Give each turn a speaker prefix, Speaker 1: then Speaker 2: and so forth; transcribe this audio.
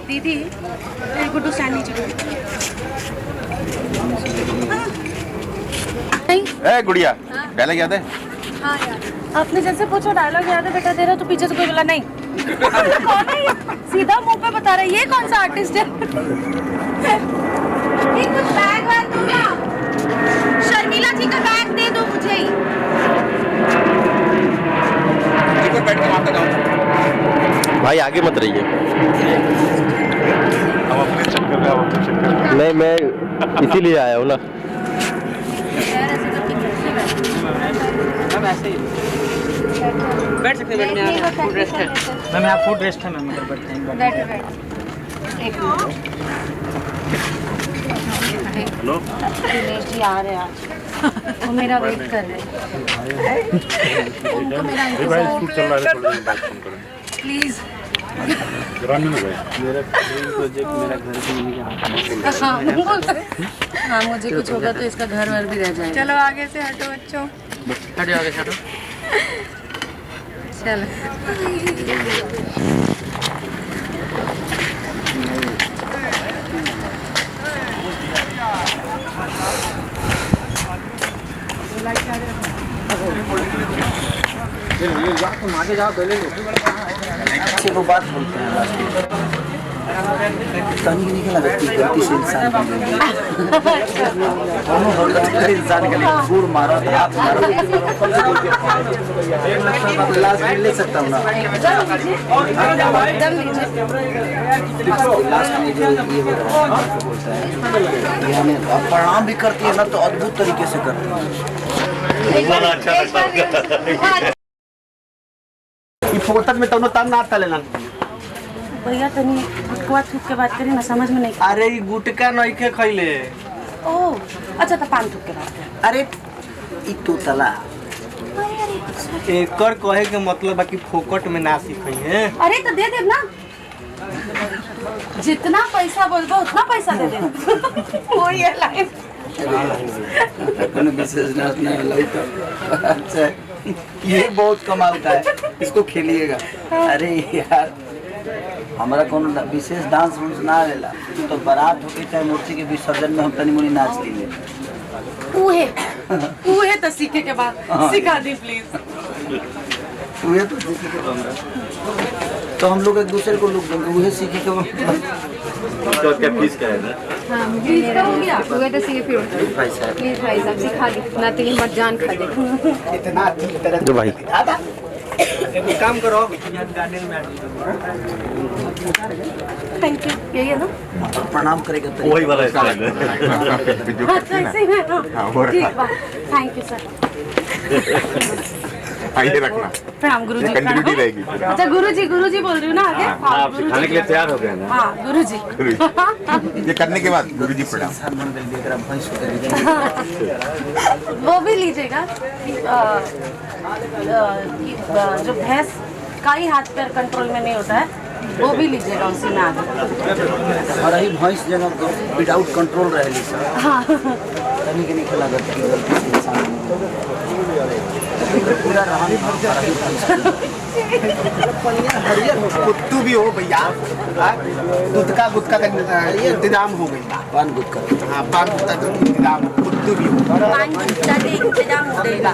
Speaker 1: दीदी गुड्डू स्टैंड नीचे
Speaker 2: ए गुड़िया डायलॉग याद है?
Speaker 1: हाँ यार आपने जैसे पूछा डायलॉग याद है बेटा तेरा तो पीछे से कोई बोला नहीं। कौन है ये? सीधा मुंह पे बता रहा है ये कौन सा आर्टिस्ट है? ये कुछ बैग वाग दो ना, शर्मिला जी का बैग दे दो मुझे ही।
Speaker 2: बैठ के मारता जाओ
Speaker 3: भाई, आगे मत रहिए।
Speaker 2: अब अपने चक्कर में, अब अपने चक्कर में।
Speaker 3: नहीं, मैं इसीलिए आया हूँ ना।
Speaker 4: ऐसे ही बैठ सकते हैं। मैम यहाँ फूड रेस्ट है। मैम यहाँ फूड रेस्ट है। मैम अगर बैठते हैं
Speaker 1: बैठो बैठो एक
Speaker 2: लो
Speaker 1: दिनेश जी आ रहे हैं आज, वो मेरा वेट कर रहे हैं। उनको मेरा इंतजार प्लीज।
Speaker 4: मेरा प्रोजेक्ट मेरा घर भी नहीं
Speaker 1: हाँ मुझे कुछ होगा तो इसका घर वर भी रह जाएगा।
Speaker 5: चलो आगे से हटो बच्चों।
Speaker 4: हटो आगे हटो।
Speaker 1: चलो
Speaker 4: आगे जाओ पहले
Speaker 6: अच्छे को बात बोलते हैं तनी नहीं खेला व्यक्ति गलती से इंसान हर इंसान के लिए गुड़ मारा था हाथ मारा लास्ट में ले सकता हूँ ना लास्ट में जो ये बोलता है यानी प्रणाम भी करती है ना तो अद्भुत तरीके से करती है।
Speaker 4: फोकट में तो तब ना आता लेना।
Speaker 1: भैया तनी थुकवा थूक के बात करी ना, समझ में नहीं।
Speaker 4: अरे गुटका नहीं के खैले।
Speaker 1: ओह अच्छा तो पान थूक के बात कर।
Speaker 6: अरे ई तो तला
Speaker 4: एकर कहे के मतलब है कि फोकट में ना सीखई है।
Speaker 1: अरे तो दे दे ना, जितना पैसा बोलबो उतना पैसा दे दे। वो ये लाइन
Speaker 6: कोनो विशेष डांस नहीं है तो अच्छा ये बहुत कमाता है, इसको खेलिएगा। अरे यार हमारा कोनो विशेष डांस रूल्स ना रहेला तो बारात होके चाहे मूर्ति के विसर्जन में हम तनी मुनी नाच लीजिए।
Speaker 1: उहे तो सीखे के बाद सिखा दी प्लीज।
Speaker 6: उहे तो सीखे के बाद तो हम लोग एक दूसरे को लुक देंगे, उहे सीखे के बाद।
Speaker 2: तो क्या फीस क्या है ना?
Speaker 1: हां प्लीज का हो गया।
Speaker 5: हुए तो सीखे फिर
Speaker 6: भाई साहब
Speaker 5: प्लीज भाई साहब सिखा दे ना तो ये मत जान खा दे।
Speaker 6: इतना अच्छी तरह
Speaker 3: जो भाई
Speaker 4: एक काम करो गार्डन में
Speaker 1: थैंक यू। यही है ना?
Speaker 6: प्रणाम करेगा तो
Speaker 2: वही वाला स्टाइल है
Speaker 1: हाँ तो ऐसे ही है ना। ठीक बा थैंक यू सर।
Speaker 2: आइए रखना,
Speaker 1: प्रणाम गुरुजी।
Speaker 2: कंटिन्यूटी रहेगी।
Speaker 1: अच्छा गुरुजी बोल रही हूँ ना आगे। हाँ
Speaker 2: खाने के लिए तैयार हो गए ना।
Speaker 1: हाँ गुरुजी।
Speaker 2: ये करने के बाद गुरुजी प्रणाम।
Speaker 6: इंसान बन गई देख रहा भैंस को दे
Speaker 1: वो भी लीजिएगा। जो भैंस का ही हाथ पैर कंट्रोल में नहीं होता है वो भी लीजिएगा उसी में आगे।
Speaker 6: हमारा ही भैंस जगह विदाउट कंट्रोल रहेली सर।
Speaker 1: हाँ
Speaker 6: तनी के नहीं खेला गलती से इंसान पूरा रहा
Speaker 4: कुत्तू भी हो भैया। गुटका गुटका का इंतजाम हो गई।
Speaker 6: पान गुटका
Speaker 4: हाँ पान गुटका का इंतजाम, कुत्तू भी हो।
Speaker 1: पान इंतजाम हो जाएगा।